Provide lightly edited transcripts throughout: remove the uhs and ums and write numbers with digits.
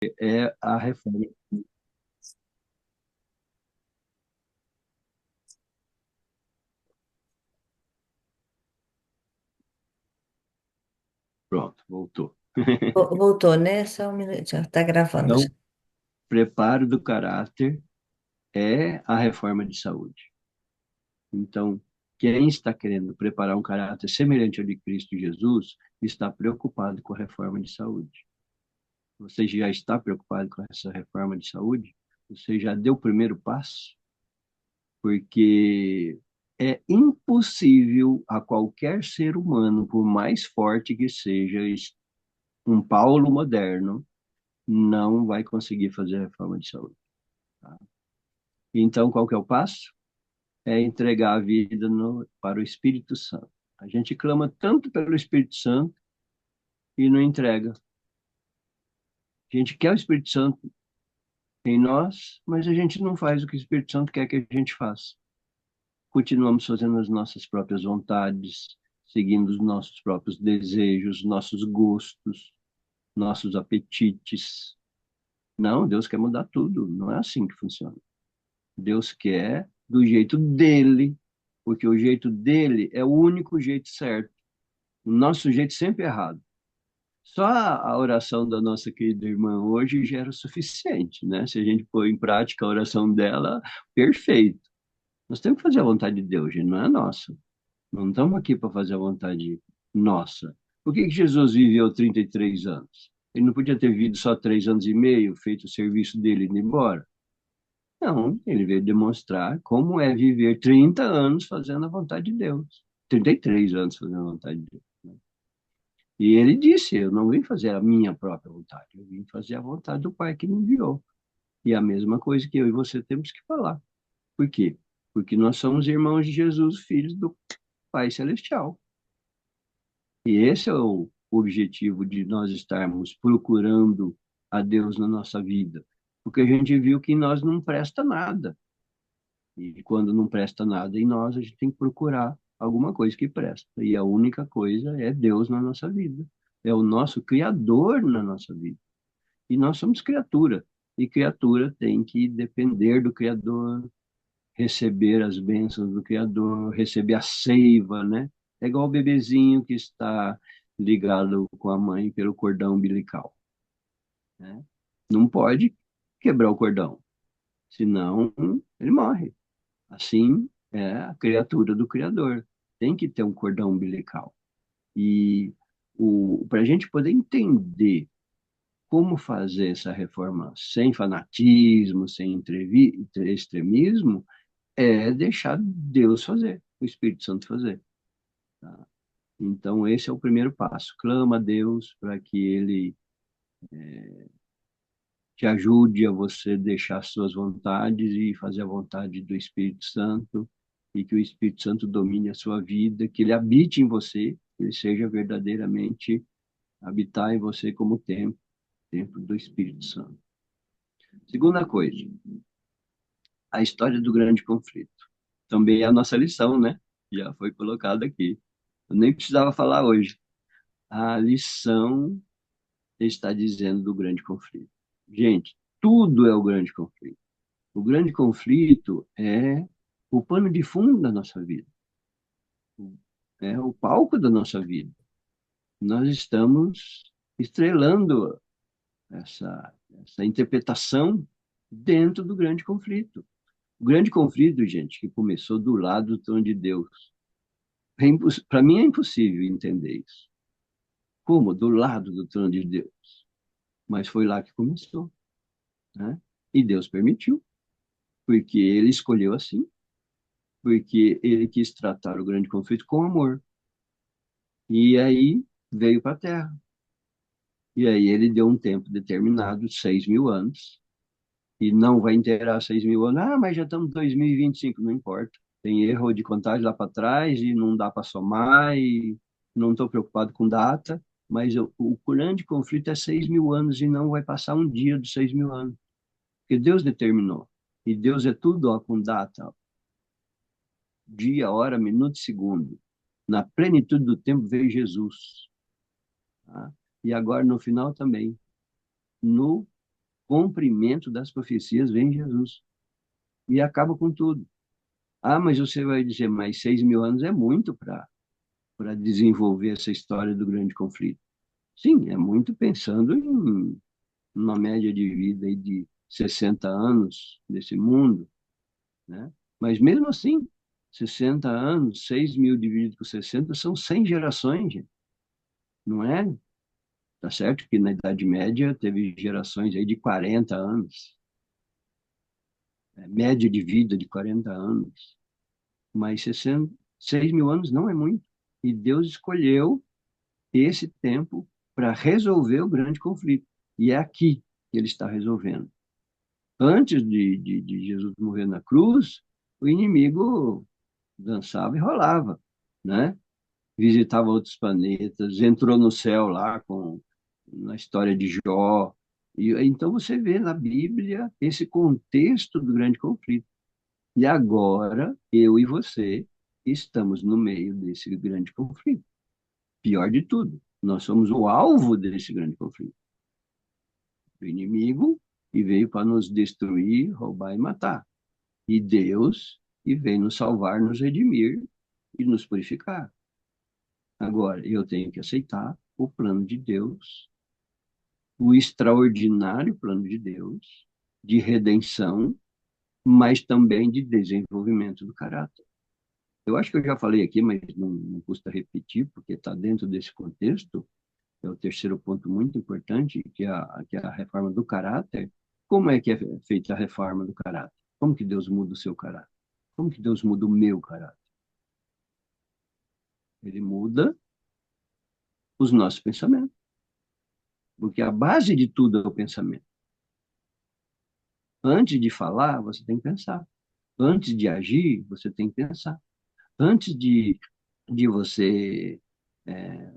é a reforma. Pronto, voltou. Voltou, né? Só um minuto, já tá gravando já. Então, preparo do caráter é a reforma de saúde. Então, quem está querendo preparar um caráter semelhante ao de Cristo Jesus está preocupado com a reforma de saúde. Você já está preocupado com essa reforma de saúde? Você já deu o primeiro passo? Porque é impossível a qualquer ser humano, por mais forte que seja, um Paulo moderno, não vai conseguir fazer a reforma de saúde. Tá? Então, qual que é o passo? É entregar a vida para o Espírito Santo. A gente clama tanto pelo Espírito Santo e não entrega. A gente quer o Espírito Santo em nós, mas a gente não faz o que o Espírito Santo quer que a gente faça. Continuamos fazendo as nossas próprias vontades, seguindo os nossos próprios desejos, nossos gostos, nossos apetites. Não, Deus quer mudar tudo. Não é assim que funciona. Deus quer do jeito dele, porque o jeito dele é o único jeito certo. O nosso jeito sempre é errado. Só a oração da nossa querida irmã hoje já era o suficiente, né? Se a gente pôr em prática a oração dela, perfeito. Nós temos que fazer a vontade de Deus, gente, não é a nossa. Não estamos aqui para fazer a vontade nossa. Por que que Jesus viveu 33 anos? Ele não podia ter vivido só 3 anos e meio, feito o serviço dele e ido embora? Não, ele veio demonstrar como é viver 30 anos fazendo a vontade de Deus. 33 anos fazendo a vontade de Deus. Né? E ele disse: Eu não vim fazer a minha própria vontade, eu vim fazer a vontade do Pai que me enviou. E a mesma coisa que eu e você temos que falar. Por quê? Porque nós somos irmãos de Jesus, filhos do Pai Celestial. E esse é o objetivo de nós estarmos procurando a Deus na nossa vida. Porque a gente viu que em nós não presta nada. E quando não presta nada em nós, a gente tem que procurar alguma coisa que presta. E a única coisa é Deus na nossa vida. É o nosso Criador na nossa vida. E nós somos criatura. E criatura tem que depender do Criador, receber as bênçãos do Criador, receber a seiva, né? É igual o bebezinho que está ligado com a mãe pelo cordão umbilical, né? Não pode quebrar o cordão, senão ele morre. Assim é a criatura do Criador. Tem que ter um cordão umbilical. E para a gente poder entender como fazer essa reforma sem fanatismo, sem extremismo, é deixar Deus fazer, o Espírito Santo fazer. Tá? Então, esse é o primeiro passo. Clama a Deus para que Ele te ajude a você deixar suas vontades e fazer a vontade do Espírito Santo, e que o Espírito Santo domine a sua vida, que ele habite em você, que ele seja verdadeiramente habitar em você como templo do Espírito Santo. Segunda coisa, a história do grande conflito. Também é a nossa lição, né? Já foi colocada aqui. Eu nem precisava falar hoje. A lição está dizendo do grande conflito. Gente, tudo é o grande conflito. O grande conflito é o pano de fundo da nossa vida, é o palco da nossa vida. Nós estamos estrelando essa interpretação dentro do grande conflito. O grande conflito, gente, que começou do lado do trono de Deus. Para mim é impossível entender isso. Como? Do lado do trono de Deus. Mas foi lá que começou, né? E Deus permitiu, porque ele escolheu assim, porque ele quis tratar o grande conflito com amor. E aí veio para a Terra. E aí ele deu um tempo determinado, 6.000 anos, e não vai inteirar 6.000 anos. Ah, mas já estamos em 2025, não importa. Tem erro de contagem lá para trás e não dá para somar, e não estou preocupado com data, mas o grande conflito é 6.000 anos e não vai passar um dia dos 6.000 anos, porque Deus determinou. E Deus é tudo ó, com data, dia, hora, minuto e segundo. Na plenitude do tempo veio Jesus. Tá? E agora no final também. No cumprimento das profecias vem Jesus e acaba com tudo. Ah, mas você vai dizer, mas 6.000 anos é muito para desenvolver essa história do grande conflito. Sim, é muito pensando em uma média de vida aí de 60 anos desse mundo, né? Mas mesmo assim, 60 anos, 6.000 dividido por 60 são 100 gerações, gente. Não é? Tá certo que na Idade Média teve gerações aí de 40 anos, média de vida de 40 anos, mas 6.000 anos não é muito. E Deus escolheu esse tempo para resolver o grande conflito. E é aqui que ele está resolvendo. Antes de Jesus morrer na cruz, o inimigo dançava e rolava, né? Visitava outros planetas, entrou no céu lá na história de Jó. E então você vê na Bíblia esse contexto do grande conflito. E agora eu e você estamos no meio desse grande conflito. Pior de tudo, nós somos o alvo desse grande conflito. O inimigo que veio para nos destruir, roubar e matar. E Deus que veio nos salvar, nos redimir e nos purificar. Agora, eu tenho que aceitar o plano de Deus, o extraordinário plano de Deus, de redenção, mas também de desenvolvimento do caráter. Eu acho que eu já falei aqui, mas não custa repetir, porque está dentro desse contexto, é o terceiro ponto muito importante, que é a reforma do caráter. Como é que é feita a reforma do caráter? Como que Deus muda o seu caráter? Como que Deus muda o meu caráter? Ele muda os nossos pensamentos, porque a base de tudo é o pensamento. Antes de falar, você tem que pensar. Antes de agir, você tem que pensar. Antes de você é,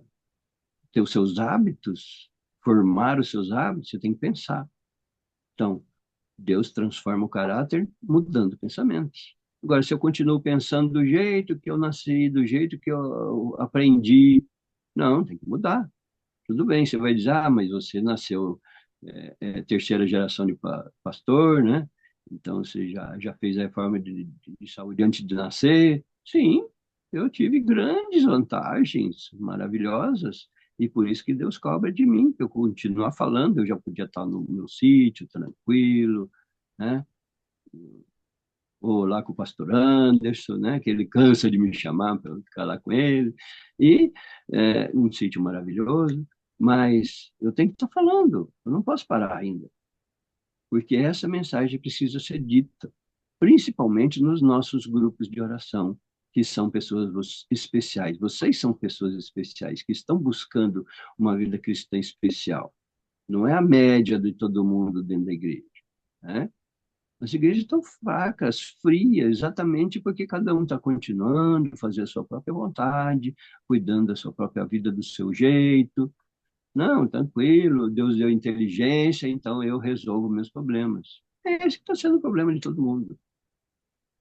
ter os seus hábitos, formar os seus hábitos, você tem que pensar. Então, Deus transforma o caráter mudando pensamentos. Agora, se eu continuo pensando do jeito que eu nasci, do jeito que eu aprendi, não, tem que mudar. Tudo bem, você vai dizer, ah, mas você nasceu terceira geração de pastor, né? Então você já fez a reforma de saúde antes de nascer. Sim, eu tive grandes vantagens maravilhosas e por isso que Deus cobra de mim, que eu continuar falando, eu já podia estar no meu sítio, tranquilo, né? Ou lá com o pastor Anderson, né? Que ele cansa de me chamar para eu ficar lá com ele. E um sítio maravilhoso, mas eu tenho que estar falando, eu não posso parar ainda, porque essa mensagem precisa ser dita, principalmente nos nossos grupos de oração, que são pessoas especiais. Vocês são pessoas especiais, que estão buscando uma vida cristã especial. Não é a média de todo mundo dentro da igreja, né? As igrejas estão fracas, frias, exatamente porque cada um está continuando a fazer a sua própria vontade, cuidando da sua própria vida do seu jeito. Não, tranquilo, Deus deu inteligência, então eu resolvo meus problemas. É esse que está sendo o problema de todo mundo.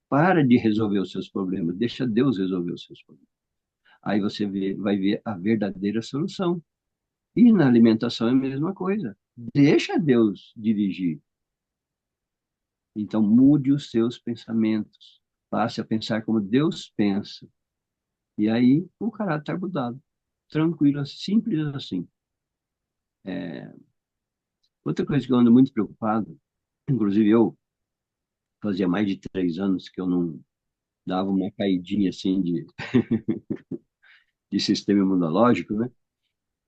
Para de resolver os seus problemas, deixa Deus resolver os seus problemas. Aí você vai ver a verdadeira solução. E na alimentação é a mesma coisa. Deixa Deus dirigir. Então, mude os seus pensamentos. Passe a pensar como Deus pensa. E aí, o caráter mudado. Tranquilo, simples assim. É, outra coisa que eu ando muito preocupado, inclusive eu, fazia mais de 3 anos que eu não dava uma caidinha assim de sistema imunológico, né?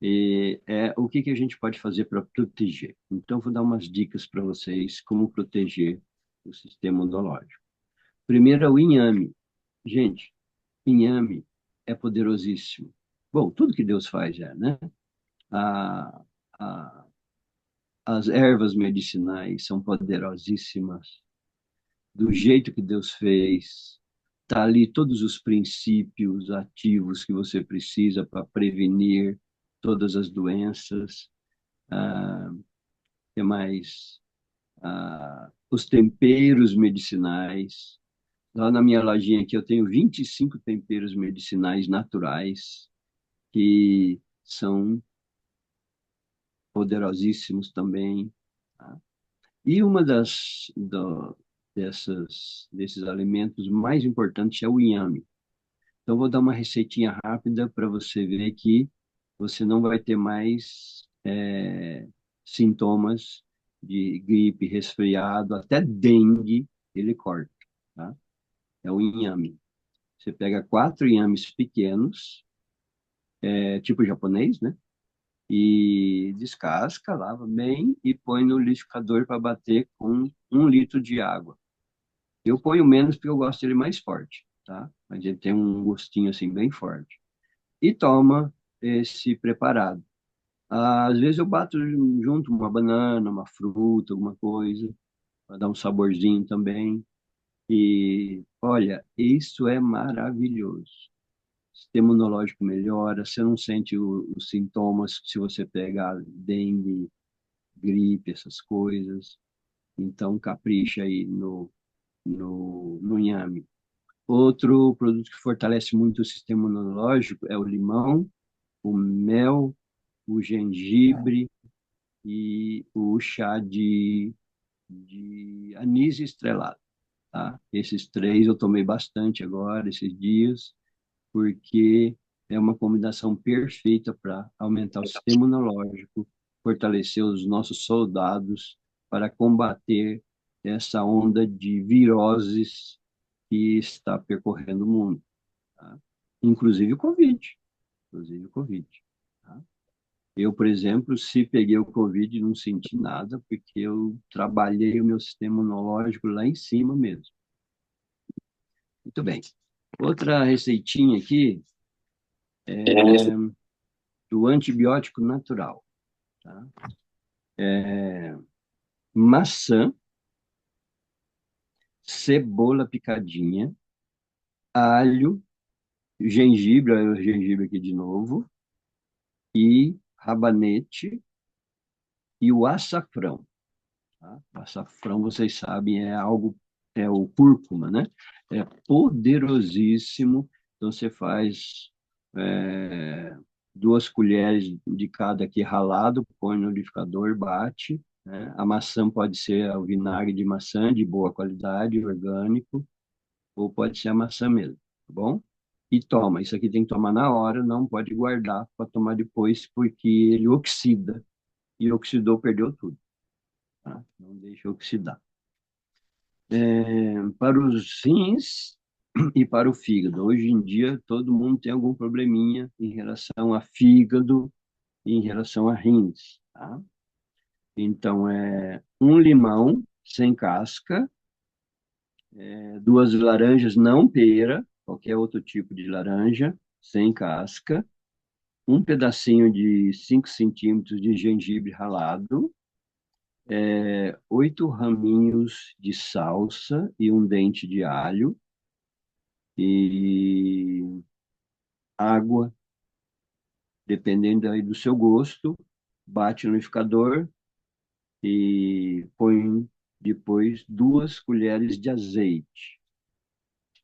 E o que que a gente pode fazer para proteger. Então, vou dar umas dicas para vocês como proteger o sistema imunológico. Primeiro é o inhame. Gente, inhame é poderosíssimo. Bom, tudo que Deus faz né? A, a, as ervas medicinais são poderosíssimas. Do jeito que Deus fez, tá ali todos os princípios ativos que você precisa para prevenir todas as doenças. Ah, que mais? Os temperos medicinais. Lá na minha lojinha aqui eu tenho 25 temperos medicinais naturais que são poderosíssimos também. Tá? E uma desses alimentos mais importantes é o inhame. Então, vou dar uma receitinha rápida para você ver que você não vai ter mais sintomas de gripe, resfriado, até dengue, ele corta, tá? É o inhame. Você pega 4 inhames pequenos, tipo japonês, né? E descasca, lava bem e põe no liquidificador para bater com 1 litro de água. Eu ponho menos porque eu gosto dele mais forte, tá? Mas ele tem um gostinho assim bem forte. E toma esse preparado. Às vezes eu bato junto uma banana, uma fruta, alguma coisa, para dar um saborzinho também. E olha, isso é maravilhoso. O sistema imunológico melhora, você não sente os sintomas se você pegar dengue, gripe, essas coisas. Então, capricha aí no inhame. Outro produto que fortalece muito o sistema imunológico é o limão, o mel, o gengibre e o chá de anis estrelado, tá? Esses três eu tomei bastante agora, esses dias, porque é uma combinação perfeita para aumentar o sistema imunológico, fortalecer os nossos soldados para combater essa onda de viroses que está percorrendo o mundo, tá? Inclusive o Covid, inclusive o Covid, tá? Eu, por exemplo, se peguei o Covid, não senti nada, porque eu trabalhei o meu sistema imunológico lá em cima mesmo. Muito bem. Outra receitinha aqui é do antibiótico natural, tá? Maçã, cebola picadinha, alho, gengibre, olha o gengibre aqui de novo, e rabanete e o açafrão, tá? O açafrão, vocês sabem, é o cúrcuma, né? É poderosíssimo. Então, você faz 2 colheres de cada aqui ralado, põe no liquidificador, bate, né? A maçã pode ser o vinagre de maçã de boa qualidade, orgânico, ou pode ser a maçã mesmo, tá bom? E toma. Isso aqui tem que tomar na hora, não pode guardar para tomar depois, porque ele oxida. E oxidou, perdeu tudo, tá? Não deixa oxidar. Para os rins e para o fígado. Hoje em dia, todo mundo tem algum probleminha em relação a fígado e em relação a rins, tá? Então, um limão sem casca, 2 laranjas, não pera, qualquer outro tipo de laranja, sem casca, um pedacinho de 5 centímetros de gengibre ralado, 8 raminhos de salsa e um dente de alho, e água, dependendo aí do seu gosto, bate no liquidificador e põe depois 2 colheres de azeite.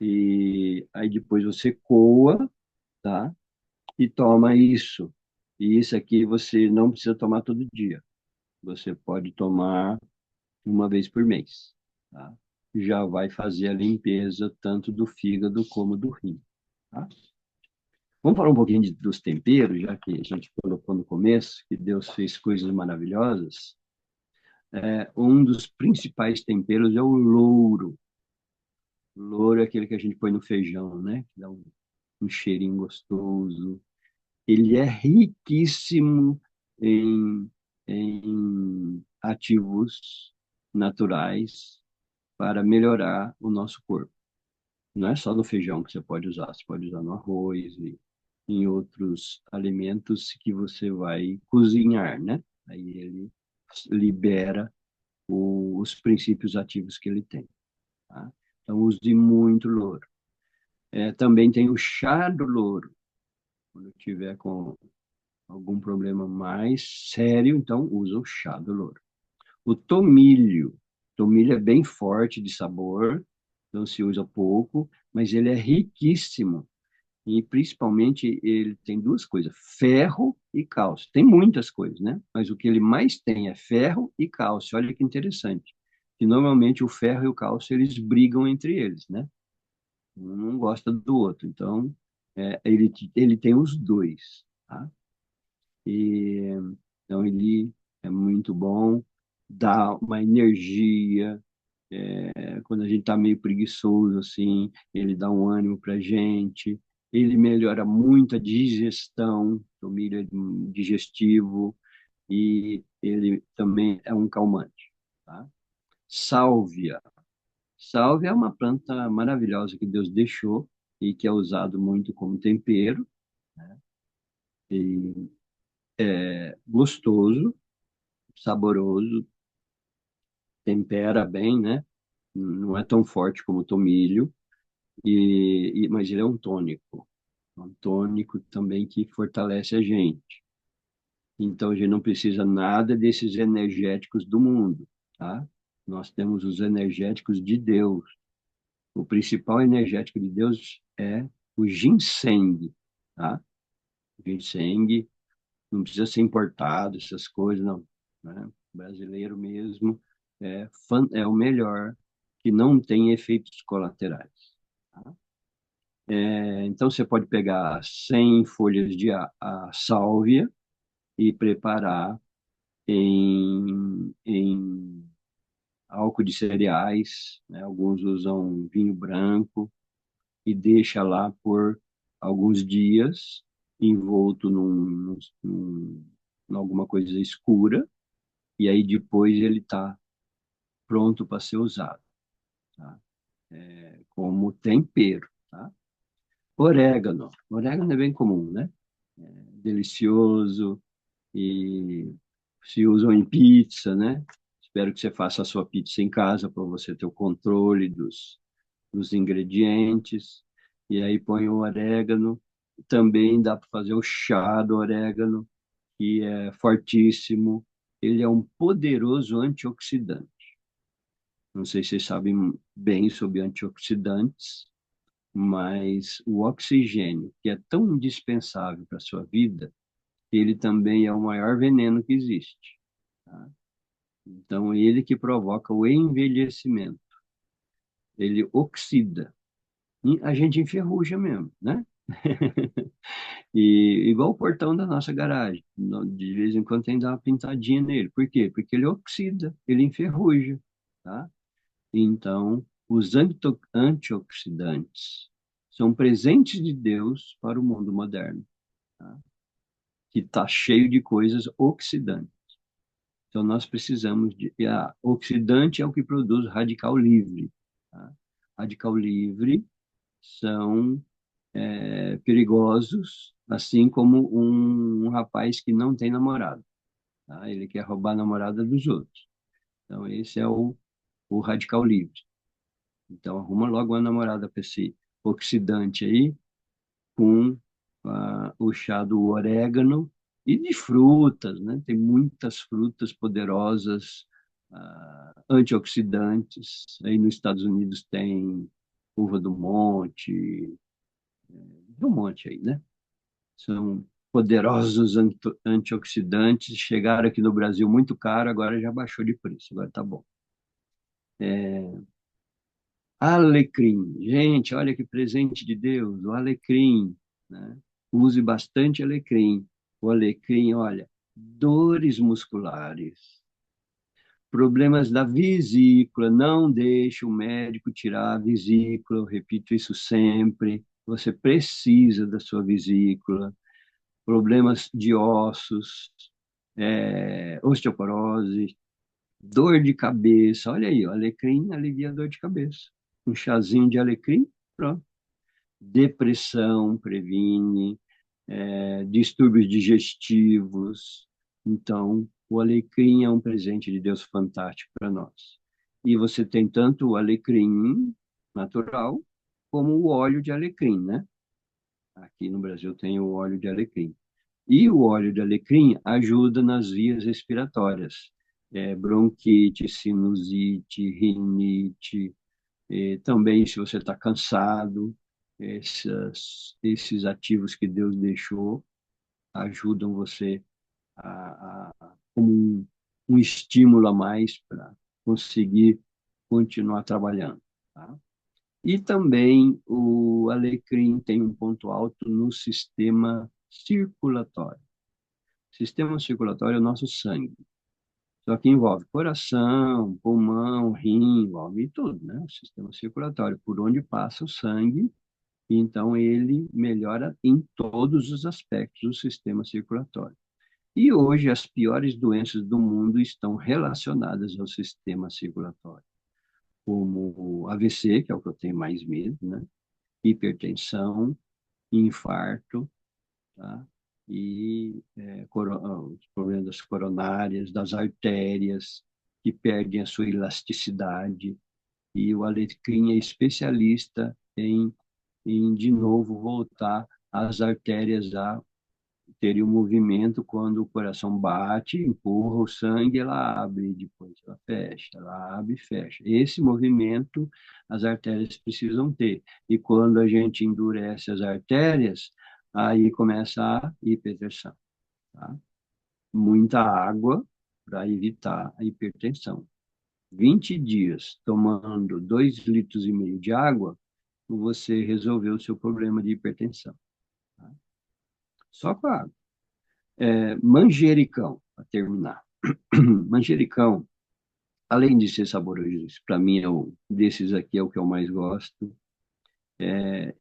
E aí depois você coa, tá? E toma isso. E isso aqui você não precisa tomar todo dia. Você pode tomar uma vez por mês, tá? Já vai fazer a limpeza tanto do fígado como do rim, tá? Vamos falar um pouquinho dos temperos, já que a gente colocou no começo que Deus fez coisas maravilhosas. Um dos principais temperos é o louro. O louro é aquele que a gente põe no feijão, né? Que dá um cheirinho gostoso. Ele é riquíssimo em ativos naturais para melhorar o nosso corpo. Não é só no feijão que você pode usar no arroz e em outros alimentos que você vai cozinhar, né? Aí ele libera os princípios ativos que ele tem, tá? Então, use muito louro. Também tem o chá do louro. Quando tiver com algum problema mais sério, então usa o chá do louro. O tomilho. Tomilho é bem forte de sabor, então se usa pouco, mas ele é riquíssimo E principalmente ele tem duas coisas, ferro e cálcio. Tem muitas coisas, né? Mas o que ele mais tem é ferro e cálcio. Olha que interessante. Que normalmente o ferro e o cálcio eles brigam entre eles, né? Um não gosta do outro. Então, ele tem os dois, tá? E, então ele é muito bom, dá uma energia. Quando a gente está meio preguiçoso, assim, ele dá um ânimo para a gente. Ele melhora muito a digestão, o milho é digestivo, e ele também é um calmante, tá? Sálvia. Sálvia é uma planta maravilhosa que Deus deixou e que é usado muito como tempero, né? E é gostoso, saboroso, tempera bem, né? Não é tão forte como o tomilho, mas ele é um tônico também que fortalece a gente. Então a gente não precisa nada desses energéticos do mundo, tá? Nós temos os energéticos de Deus. O principal energético de Deus é o ginseng, tá? O ginseng não precisa ser importado, essas coisas, não, né? Brasileiro mesmo é o melhor, que não tem efeitos colaterais, tá? Então, você pode pegar 100 folhas de a sálvia e preparar em álcool de cereais, né? Alguns usam vinho branco e deixa lá por alguns dias, envolto em alguma coisa escura, e aí depois ele está pronto para ser usado, tá? Como tempero, tá? Orégano. Orégano é bem comum, né? É delicioso e se usam em pizza, né? Espero que você faça a sua pizza em casa para você ter o controle dos ingredientes. E aí põe o orégano. Também dá para fazer o chá do orégano, que é fortíssimo. Ele é um poderoso antioxidante. Não sei se vocês sabem bem sobre antioxidantes, mas o oxigênio, que é tão indispensável para a sua vida, ele também é o maior veneno que existe, tá? Então, ele que provoca o envelhecimento, ele oxida. E a gente enferruja mesmo, né? E igual o portão da nossa garagem, de vez em quando tem que dar uma pintadinha nele. Por quê? Porque ele oxida, ele enferruja, tá? Então, os antioxidantes são presentes de Deus para o mundo moderno, tá? Que está cheio de coisas oxidantes. Então, nós precisamos de. Oxidante é o que produz radical livre, tá? Radical livre são perigosos, assim como um rapaz que não tem namorado, tá? Ele quer roubar a namorada dos outros. Então, esse é o radical livre. Então, arruma logo uma namorada para esse oxidante aí, com o chá do orégano e de frutas, né? Tem muitas frutas poderosas, antioxidantes. Aí nos Estados Unidos tem uva do monte, do monte aí, né? São poderosos antioxidantes. Chegaram aqui no Brasil muito caro, agora já baixou de preço, agora tá bom. Alecrim. Gente, olha que presente de Deus, o alecrim, né? Use bastante alecrim. O alecrim, olha, dores musculares, problemas da vesícula, não deixe o médico tirar a vesícula, eu repito isso sempre. Você precisa da sua vesícula. Problemas de ossos, osteoporose, dor de cabeça. Olha aí, o alecrim alivia a dor de cabeça. Um chazinho de alecrim, pronto. Depressão previne, distúrbios digestivos. Então, o alecrim é um presente de Deus fantástico para nós. E você tem tanto o alecrim natural como o óleo de alecrim, né? Aqui no Brasil tem o óleo de alecrim. E o óleo de alecrim ajuda nas vias respiratórias, bronquite, sinusite, rinite, também se você está cansado. esses ativos que Deus deixou ajudam você como um estímulo a mais para conseguir continuar trabalhando. Tá? E também o alecrim tem um ponto alto no sistema circulatório. O sistema circulatório é o nosso sangue. Só que envolve coração, pulmão, rim, envolve tudo, né? O sistema circulatório, por onde passa o sangue, então ele melhora em todos os aspectos do sistema circulatório. E hoje as piores doenças do mundo estão relacionadas ao sistema circulatório, como o AVC, que é o que eu tenho mais medo, né? Hipertensão, infarto, tá? E os problemas coronárias, das artérias, que perdem a sua elasticidade. E o alecrim é especialista em de novo, voltar as artérias a teria um movimento quando o coração bate, empurra o sangue, ela abre, depois ela fecha, ela abre e fecha. Esse movimento as artérias precisam ter. E quando a gente endurece as artérias, aí começa a hipertensão. Tá? Muita água para evitar a hipertensão. 20 dias tomando 2,5 litros de água, você resolveu o seu problema de hipertensão. Tá? Só com a água. Manjericão, para terminar. Manjericão, além de ser saboroso, para mim, desses aqui é o que eu mais gosto.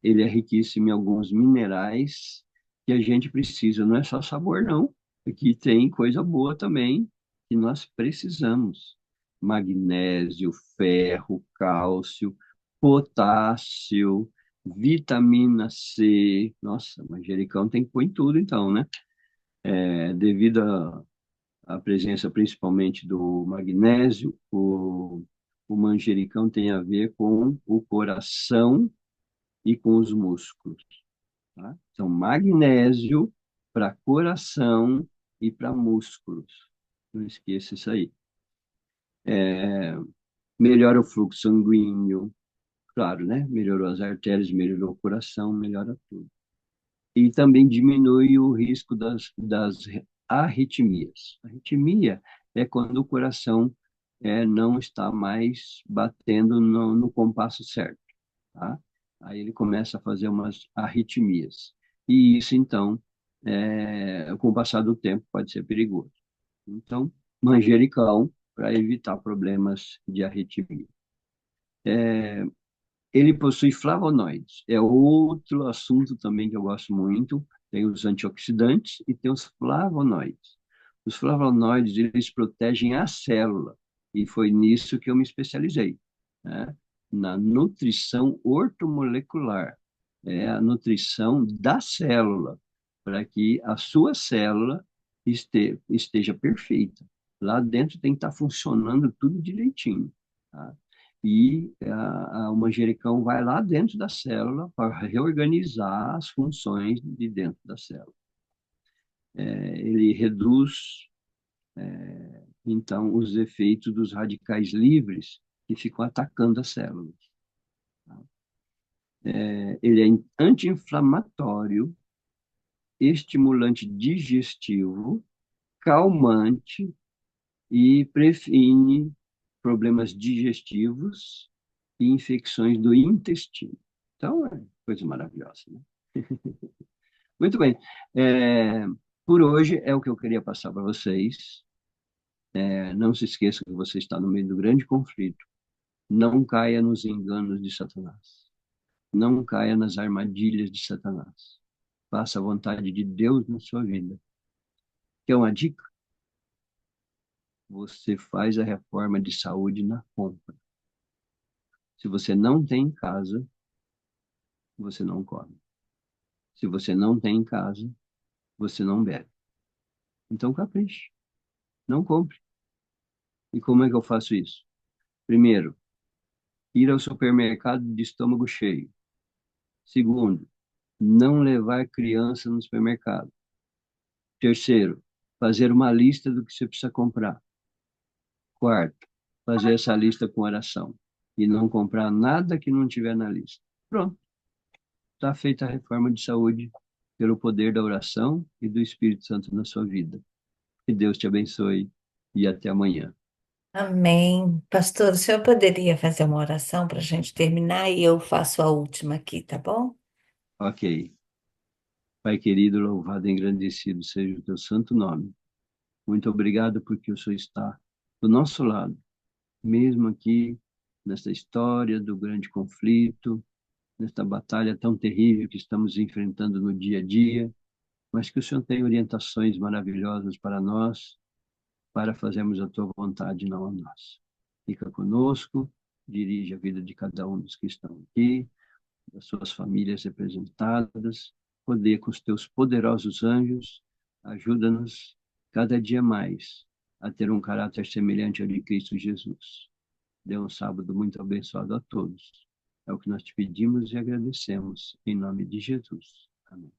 Ele é riquíssimo em alguns minerais que a gente precisa. Não é só sabor, não. Aqui tem coisa boa também que nós precisamos. Magnésio, ferro, cálcio, potássio, vitamina C. Nossa, manjericão tem que pôr em tudo, então, né? Devido a presença principalmente do magnésio, o manjericão tem a ver com o coração e com os músculos. Tá? Então, magnésio para coração e para músculos. Não esqueça isso aí. Melhora o fluxo sanguíneo, claro, né? Melhorou as artérias, melhorou o coração, melhora tudo. E também diminui o risco das arritmias. Arritmia é quando o coração não está mais batendo no compasso certo, tá? Aí ele começa a fazer umas arritmias. E isso, então, com o passar do tempo, pode ser perigoso. Então, manjericão para evitar problemas de arritmia. Ele possui flavonoides. É outro assunto também que eu gosto muito. Tem os antioxidantes e tem os flavonoides. Os flavonoides, eles protegem a célula. E foi nisso que eu me especializei, né? Na nutrição ortomolecular. É a nutrição da célula, para que a sua célula esteja perfeita. Lá dentro tem que estar funcionando tudo direitinho, tá? E o manjericão vai lá dentro da célula para reorganizar as funções de dentro da célula. Ele reduz, então, os efeitos dos radicais livres que ficam atacando as células. Tá? Ele é anti-inflamatório, estimulante digestivo, calmante e previne problemas digestivos e infecções do intestino. Então, é coisa maravilhosa, né? Muito bem. É, por hoje é o que eu queria passar para vocês. Não se esqueça que você está no meio do grande conflito. Não caia nos enganos de Satanás. Não caia nas armadilhas de Satanás. Faça a vontade de Deus na sua vida. Quer uma dica? Você faz a reforma de saúde na compra. Se você não tem em casa, você não come. Se você não tem em casa, você não bebe. Então capriche. Não compre. E como é que eu faço isso? Primeiro, ir ao supermercado de estômago cheio. Segundo, não levar criança no supermercado. Terceiro, fazer uma lista do que você precisa comprar. Quarto, fazer essa lista com oração e não comprar nada que não tiver na lista. Pronto. está feita a reforma de saúde pelo poder da oração e do Espírito Santo na sua vida. Que Deus te abençoe e até amanhã. Amém. Pastor, o senhor poderia fazer uma oração para a gente terminar e eu faço a última aqui, tá bom? Ok. Pai querido, louvado e engrandecido seja o teu santo nome. Muito obrigado porque o Senhor está do nosso lado, mesmo aqui nesta história do grande conflito, nesta batalha tão terrível que estamos enfrentando no dia a dia, mas que o Senhor tem orientações maravilhosas para nós, para fazermos a tua vontade, não a nossa. Fica conosco, dirige a vida de cada um dos que estão aqui, das suas famílias representadas, poder com os teus poderosos anjos, ajuda-nos cada dia mais a ter um caráter semelhante ao de Cristo Jesus. Dê um sábado muito abençoado a todos. É o que nós te pedimos e agradecemos, em nome de Jesus. Amém.